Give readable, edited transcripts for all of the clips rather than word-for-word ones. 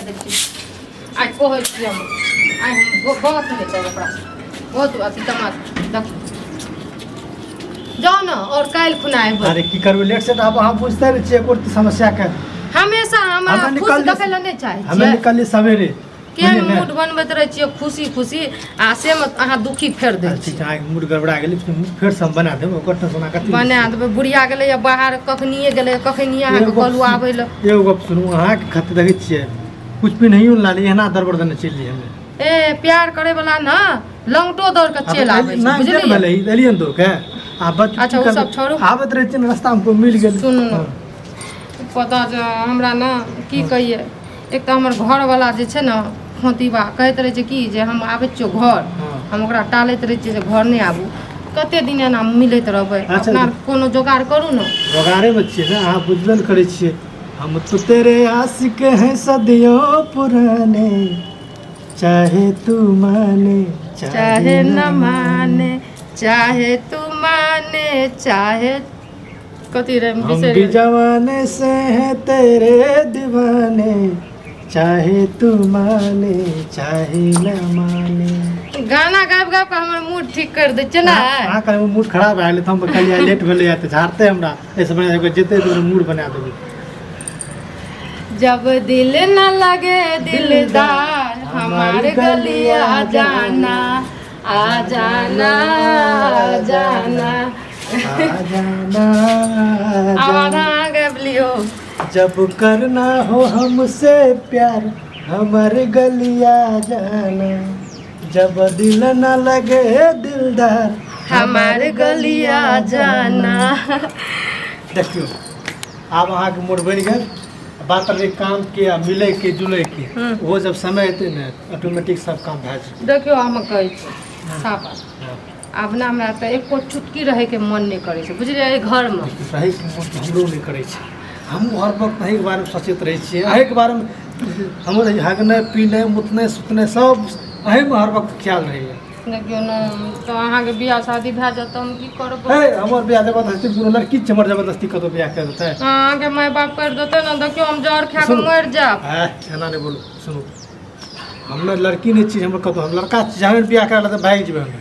दै छी आइ कहै छी हम आइ हम बहुत नहीं चाहिए ओकरा बहुत अथी तमाश देख जाओ ना और काल खुना आइबो अरे की करबे लेट से अब हम बुझते रह छिए कोई समस्या के हमेशा हमरा खुश देखै ल नहीं चाहे छी हमें निकल सवेरे केन मूड बनबैत रह छिए खुशी खुशी आ से मत अहाँ दुखी फेर दै छी ठीक है मूड गड़बड़ा गेलै फेर से हम बना देब ओकर टेंशन कथि बना देबै बुढ़िया गेलै या बाहर कखनिए गेलै कखनिए अहाँ के कहलू आबै ल एगो गप सुनू अहाँ के खत देखै छिए कुछ भी नहीं लाली एना दरबर देने चल जी हमें ए प्यार करे वाला ना लंगटो दौड़ के चल आबै छै बुझलिए एलियन तो के आ बच्चा अच्छा वो सब छोड़ू आबत रहे छै रास्ता में मिल गेल सुनू ना पता हमरा ना की कहिए एक तो हमर घर वाला जे छै ना खोतीबा कहैत रहे छै कि जे हम आबै छियो घर हम ओकरा टालैत रहे छियै जे घर नहीं आबू कते दिन एना मिलैत रहबै अपना कोनो जोगाड़ करू ना जोगाड़े में छियै ना अहाँ बुझबे न करै छियै हम तो तेरे आशिक हैं सदियों पुराने चाहे तू माने चाहे न माने चाहे तू माने चाहे कथी रे हम भी जवाने से हैं तेरे दीवाने चाहे तू माने चाहे न माने गाना गाबि गाबि के हमर मूड ठीक कर दै छै ना हां कर मूड खराब भए गेलै त हम कहलिए लेट भेलै या त झाड़ते हमरा ऐसे बना के जेते तो मूड बना देबै जब दिल न लगे दिलदार हमारे गलिया जाना आ जाना आ जाना आ जाना आवाज़ गबलियो जब करना हो हमसे प्यार हमारे गलिया जाना जब दिल न लगे दिलदार हमारे गलिया जाना देखियो आब अहाँ के मूड बन गेल बात रे काम के मिले के जुले के वो जब समय हेतै ने ऑटोमेटिक सब काम भए जेतै देखियो हम कहै छी साफ आब ना हमरा त एको चुटकी रहे के मन नहीं करे छै बुझलिए घर में रहे के मन हमरो नहीं करे छै हम हर वक्त अही के बारे में सचेत रहे छियै अही के बारे में हमर हगने पीने मुतने सुतने सब अही में हर वक्त ख्याल रहैया देखियो ना तो अहाँ के बियाह शादी भए जात हम की करब हे हमर बियाह जबरदस्ती कोनो लड़की हमर जबरदस्ती कतो बियाह कर देतै अहाँ के माय बाप कर देतै ना देखियो हम जहर खा के मर जाब एना नहीं बोलू सुनू हमरा लड़की नहीं छी हमर कतो हम लड़का जाने बियाह करे त भाग जेबै हम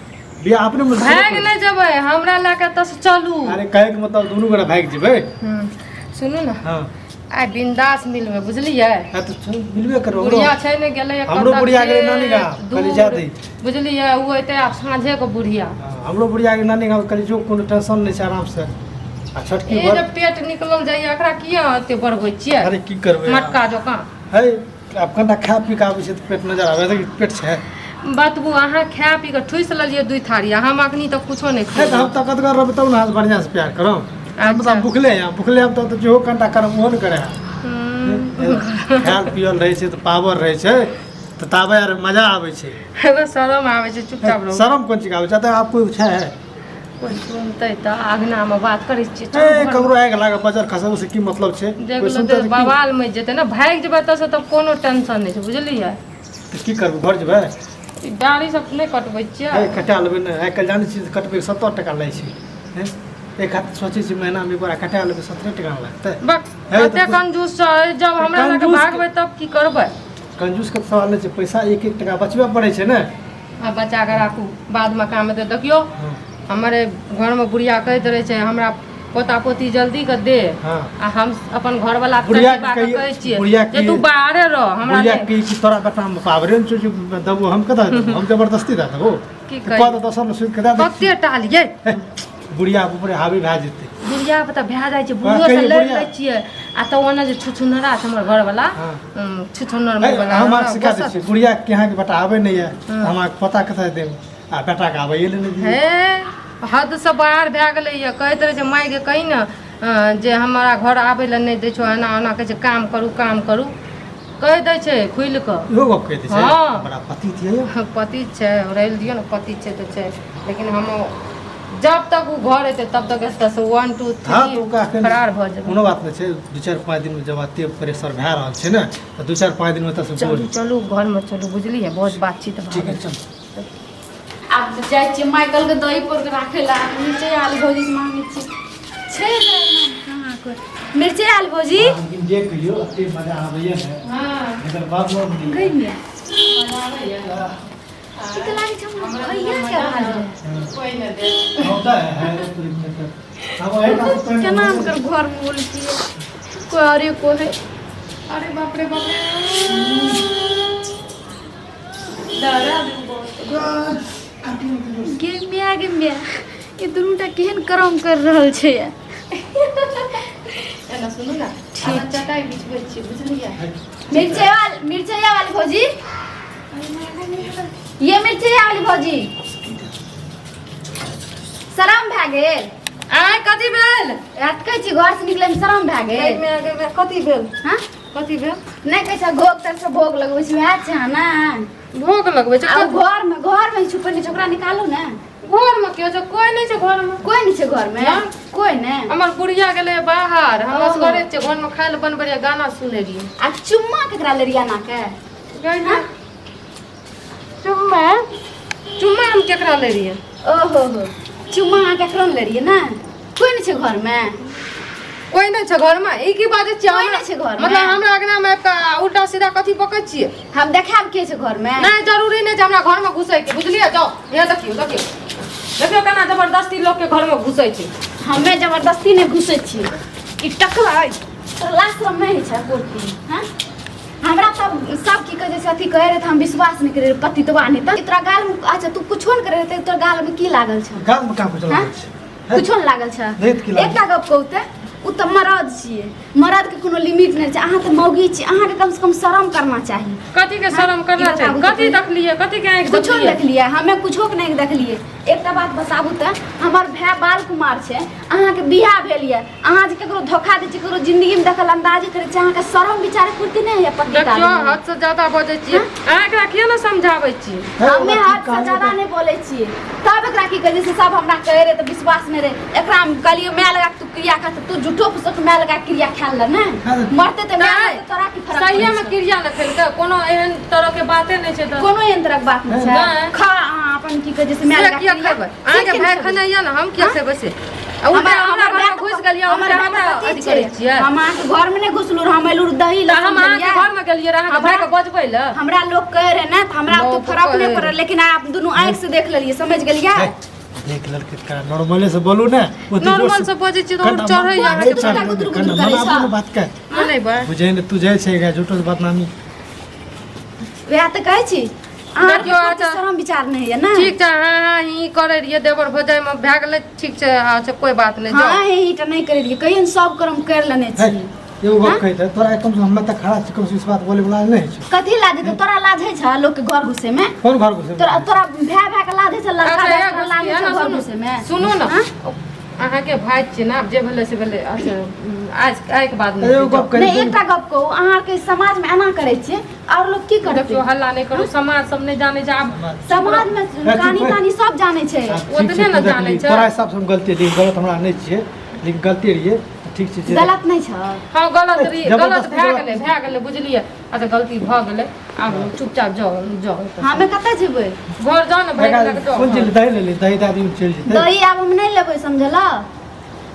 बियाह अपने में भाग नहीं जेबै हमरा लाके त चलू अरे कहे के मतलब दोनों गोरा भाग जेबै सुनू ना हां आइ बिंदास मिलबे बुझलिए हां तो मिलबे करो बुढ़िया छै ने गेलै हमरो बुढ़िया गेलै नानी गांव कली जा दे बुझलिए उ एते आब साँझे के बुढ़िया हमरो बुढ़िया के नानी गांव कली जो कोनो टेंशन नहीं छै आराम से आ छटकी ए जे पेट निकलल जाय एकरा किया एते बढ़बै छियै अरे की करबै मटका जकां हे अब कना खा पी के आबै छै त पेट नजर आबै त पेट छै बतबू अहाँ खा पी के ठुस लेलिए दुई थारी हम अखनी त कुछो नहीं हे हम त कत कर रहब तब ना बढ़िया से प्यार करम मतलब भुखले हम तो जो कंटा करम ओहन करे खाल पियल रहे छै त पावर रहे छै त ताबे यार मजा आबै छै एगो शरम आबै छै चुपचाप रहो शरम कोन चीज आबै छै त आप कोई छै कोई सुनतै त आगना में बात करै छी ए ककरो आग लागे बजर खसब से की मतलब छै कोई सुनतै त बवाल में जेतै ना भाग जेबै त से त कोनो टेंशन नहीं छै बुझलिए त की करबै घर जेबै दाढ़ी सब नहीं कटबै छियै ए कटा लेबै ना आइ काल्हि जानै छी कटबै 70 टका लै छै हैं एक हाथ सोचे छी महीना में एक बार कटा लेबै 17 टका लगतै बक कते कंजूस छै जब हमरा लगे भागबै तब की करबै कंजूस के सवाल नहीं छै पैसा एक एक टका बचबे पड़े छै ना आ बचा के राखू बाद में काम में देखियो हमारे घर में बुढ़िया कहैत रहे छै हमरा पोता पोती जल्दी के दे आ हम अपन घर वाला कहै छियै जे तू बाहरे रह हमरा बुढ़िया की तोरा बेटा में पावरे न जो दबो हम कदा हम जबरदस्ती दा दबो की कह तो सब सुध के दा कते टालिए बुढ़िया ऊपर हावी भए जेतै बुढ़िया पता भए जाइ छै बुढ़ियो से लड़ लै छियै आ त ओना जे छुछुनरा छै हमर घर वाला छुछुनर में वाला हम सिखा दै छी बुढ़िया के यहाँ के बेटा आवे नहीं है हमरा पता कतै देब आ बेटा के आवे ले नहीं हे हद से बाहर भए गेलै ये कहैत रहे छै माय के कहि न जे हमरा घर आबै ले नहीं दै छौ एना एना कहै छै काम करू कह दै छै खुल के इहो गप कह दै छै बड़ा पति थिए पति छै रहल दियो न पति छै त छै लेकिन हम जब तक वो घर एते तब तक एत से 1 2 3 फरार भ जेबै कोनो बात नहीं छै 2-4-5 दिन में जब आते प्रेशर भए रहल छै न त 2-4-5 दिन में त सब चलू घर में चलू बुझलिए बहुत बातचीत ठीक है चल अब जाय छी माइकल के दही पर राखे ला नीचे आलू भौजी से मांगे छी छै कहां को मिर्ची आलू भौजी ये कहियो अति मजा आबैया ने हां एकर बात और नहीं गई मिया मजा आबैया इतना लागे छ हमरा भैया के आवाज रे कोई न दे होता है तो अब है ना केना हमकर घर में बोलती है कोई अरे को है अरे बाप रे डरा गे मिया ये दुनूटा केहन करम कर रहल छै एना सुनू ना ठीक चटाई बिछबै छी बुझलियै मिर्चैया वाली भौजी ये मिर्चैया वाली भौजी शरम भए गेल आय कथी भेल अटकै छी घर से निकले में शरम भए गेल में आगे कथी भेल हां कथी भेल नहीं कैसा भोग तर से भोग लगबै छी वएह छै ना भोग लगबै छै आ घर में छुपे के छोकरा निकालू ना घर में क्यों छै कोई नहीं छै घर में कोई नहीं छै घर में ना? कोई ने हमर बुढ़िया गेलै बाहर हम ओहो। असगरे छै घर में खाय ले बनबरिया गाना सुने रहिए आ चुम्मा केकरा ले रिया ना के हाँ? चुम्मा चुम्मा हम केकरा ले रहिए ओहो हो चुम्मा अहाँ केकरा ले रिया ना कोई नहीं छै घर में कोई नहीं छै घर में ई की बाजे छियै कोई नहीं छै घर में। मतलब हमरा अगना में का उल्टा सीधा कथी पकै छियै हम देखाब के छै घर में नहीं जरूरी नहीं छै हमरा घर में घुसै के बुझलियै जाओ यहाँ देखियो केना जबरदस्ती लोग के घर में घुसै छै हमें जबरदस्ती नहीं घुसे छी ई टकला लाश में नहीं छै कोठी हां हमरा सब की कहे छै अथी कहे रहे त हम विश्वास नहीं करे पति तो नहीं त इतरा गाल में अच्छा तू कुछो नहीं करे त तोर गाल में की लागल छ गाल में का कुछ हाँ? लागल छै कुछो नहीं लागल छ नहीं त की लागल एकटा गप कहते उ त मरद छिए मरद के कोनो लिमिट नहीं छै अहाँ त मौगी छी अहाँ के कम से कम शर्म करना चाहिए कथी के शर्म करना ई चाहिए बताबू कथी तऽ देखलिए कथी के आंख कुछो नहीं देखलिए देखलिए हमें कुछो के नहीं देखलिए एकटा बात बताबू त हमर भाई बाल कुमार छै अहाँ के बियाह भेल ये अहाँ जे केकरो धोखा दै छी केकरो जिंदगी में दखल अंदाजी करे छी अहाँ के शर्म विचार पूर्ति नहीं है पति देखियो हद से ज्यादा बजै छियै अहाँ एकरा किया न समझाबै छी हमें हद से ज्यादा नहीं बोले छी तब एकरा की कहे से सब हमरा कहे रहे त विश्वास नहीं रहे एकरा हम कहलिए मैं लगा के तू क्रिया खा तू झूठो फुसक मैं लगा के क्रिया खा ले ना मरते त मैं नहीं, तोरा की फरक सही में क्रिया न खेलकै कोनो एहन तरह के बाते नहीं छै त कोनो यंत्रक बात नहीं नहीं। छै खा अहाँ अपन की कहे से मैं से लगा किया खेबै अहाँ के भाई खाना या न हम किया खेबै से हमरा घर में घुस गेलियै हम हमरा अथी करै छियै हम अहाँ के घर में नहीं घुसलू हम एलू दही त हम अहाँ के घर में गेलियै अहाँ के भाई के बजबै ल हमरा लोग कहे रहे ना त हमरा तो लोग फर्क कहे नहीं रहे। पड़ल लेकिन आप दोनों आंख से देख लेलिए समझ गेलिए देख लड़के का नॉर्मली से बोलू ना नॉर्मल से बजै छी त और चढ़ै या नहीं चढ़ै। गुदुर गुदुर करे मना छै। बात कर नहीं बा बुझे ने तू जाय छै झूठो से बदनामी वएह त कहै छी अहाँ देखियो, के अच्छा। शर्म विचार नहीं है ना ठीक छै हाँ ही करे रहिए देवर भोजाई में भए गेलै ठीक छै अच्छा कोई बात नहीं हाँ जाओ यही त नहीं करे लिए कहियन सब कर्म कर लेने है छी एगो बात कहते तोरा कम से हम तक खड़ा छी कम से इस बात बोले वाला नहीं छै कथी लाज है तोरा लाज है छ लोग के घर घुसे में कौन घर घुसे तोरा तोरा भै भै के लाज है छ लड़का अच्छा, लड़का लाज है छ घर घुसे में सुनू न हाँ? अहाँ के भाई छियै ना जे भेलै से भेलै अच्छा आज के बाद एगो गप कहि नहीं एकटा गप कहू अहाँ के समाज में एना करे छी और लोग की करते देखियो हल्ला नहीं करू समाज सब नहीं जाने छै आब समाज में कहानी तानी सब जाने छै ओतने न जानै छै। तोरा हिसाब से हम गलती लेकिन गलत हमरा नहीं छियै लेकिन गलती रहिए ठीक छै गलत नहीं छ हाँ गलत रही गलत जबरदस्ती भए गेलै बुझलियै अच्छा गलती भऽ गेलै आब चुपचाप जाओ जाओ हमें कतऽ जेबै घर जाओ न भाई लग जाओ कौन चीज दही ले ले दही दादी में चल जेतै दही आब हम नहीं लेबै समझला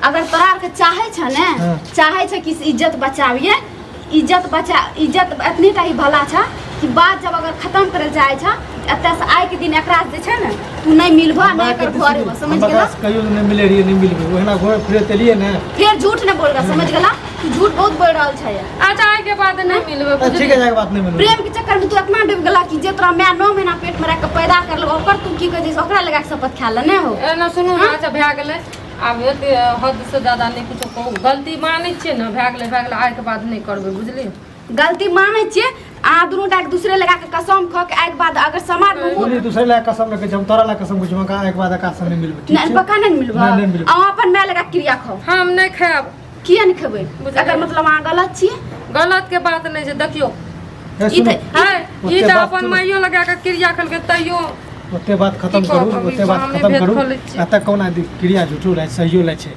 अगर तोरा आर के चाहे छ ने हाँ। चाहे छ कि इज्जत बचाविए इज्जत एतने टा ही भला छ कि बात जब अगर खत्म करे चाहे छ एतऽ से आइ के दिन एकरा जे छै ने तू नहीं मिलबा नहीं कर घर में समझ गेला कहियो नहीं मिले रहिए नहीं मिलबे ओहना घर फिर तेलिए ना फिर झूठ नहीं बोल रहा समझ गेला तू झूठ बहुत बोल रहल छै अच्छा आइ के बाद नहीं मिलबै ठीक है जाके बात नहीं मिलबे प्रेम के चक्कर में तू इतना डूब गेला कि जे तोरा मैं 9 महीना पेट में रख के पैदा कर लो ओकर तू की कहे ओकरा लगा के शपथ खा ले नहीं हो एना सुनू ना अच्छा भए गेलै आब एते हद से ज्यादा नहीं कुछो कहू गलती मानै छियै ने भए गेलै आइ के बाद नहीं करबै बुझलियै गलती माने छियै अहाँ दुनू टा एक दूसरे लगा के कसम खा के आइ के बाद अगर समाज में बोली दूसरे ला कसम रखे हम तोरा ला कसम कुछ मका एक बार का कसम नहीं मिलबे ठीक नहीं छै पक्का नहीं मिलबा नहीं मिलबे अहाँ अपन मैं लगा क्रिया खाओ हम नहीं खायब किया नहीं खेबै बुझलियै। अगर मतलब अहाँ गलत छियै गलत के बात नहीं छै देखियो है ई सुनो तऽ- है ई ओते तऽ बात अपन सुनो। माइयो लगा के क्रिया खेलकै तैयो ओते बात खत्म की करू कहब, ओते बात सामने खत्म भेद करू खोलै छियै। एतऽ कौन आदि क्रिया झूठो रहै सहियो लै छै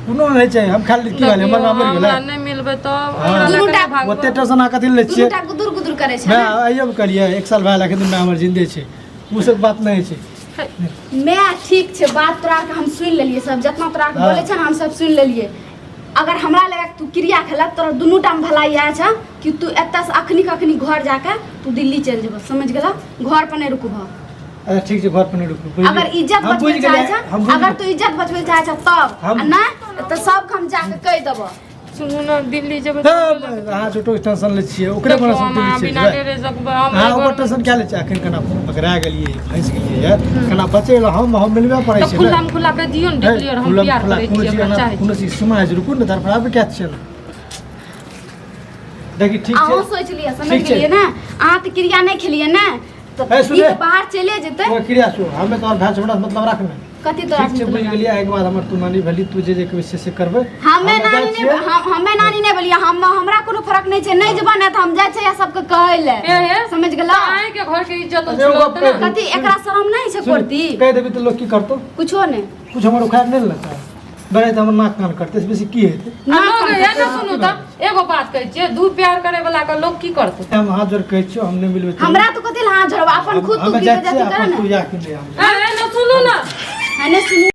कोनो नहीं छै हम खाली की वाले हमर नाम हमरा गेलै नहीं मिलबै तो हाँ। हमरा दुनू लगा टा- के भागबै। ओते टेंशन आ कथि ले दुनू छियै टा गुदुर गुदुर करे छै मैं ने। आइयो करिए एक साल भए लेकिन मैं हमर जिंदे छै उ सब बात नहीं छै है, मैं ठीक छै बात तोरा के हम सुन लेलिए सब जितना तोरा के हाँ। बोले छै ना हम सब सुन लेलिए अगर हमरा लगा तू क्रिया खेलक तोरा दुनू टाइम भलाई आए छ कि तू एतऽ से अखनी कखनी घर जाके तू दिल्ली चल जेबह समझ गेला घर पर नहीं रुकबह अच्छा ठीक छै घर पर नहीं रुकू अगर इज्जत बचबे चाहे छ अगर तू इज्जत बचबे चाहे छ तब ना तो सब हम जाके कह देबो सुनू ना दिल्ली जेबै अहाँ छोटो टेंशन ले छियै ओकरे बड़ा सब दिल्ली बिना डेरे सकबै हां ओकर टेंशन क्या ले छै अखन कना पकड़ा गेलियै फंस गेलियै यार कना बचेला हम मिलबे पड़ै छै खुला खुला कह दियौ ने डिक्लेयर हम प्यार करै छी हमरा चाहे कोनो चीज सुमा है रुकू ने तरफ आबे क्या छै देखि ठीक छै अहाँ सोच लिया समझ गेलिए ना अहाँ त क्रिया नहीं खेलिए ना तो ई बाहर चले जेते ओ क्रिया छो हमें तोर भाई छोड़ा मतलब रखना कथि तो ठीक छै बुझ गेलियै एक बार हमर तू नानी भली तू जे विषय से करबै हमें नानी नहीं बोलिए हम हमरा कोनो फर्क नहीं छै नहीं जबान है त हम जाय छै या सबके कहै ले समझ गेला आए के घर के इज्जत होत कथि एकरा शरम नहीं छै करती कह देबी त लोग की करतो कुछो नहीं कुछ हमर उखाड़ नहीं लगता बड़े त हमर नाक कान करते बेसी की हेतै लोग ये ना सुनू त एगो बात कहै छियै दू प्यार करे वाला के लोग की करतै हम हाथ जोड़ कहै छियै हम नहीं मिलबै हमरा तो कथि हाथ जोड़ब अपन खुद तू की जाति करे ना तू जा के ले हम ए ना सुनू ना है ना सुनू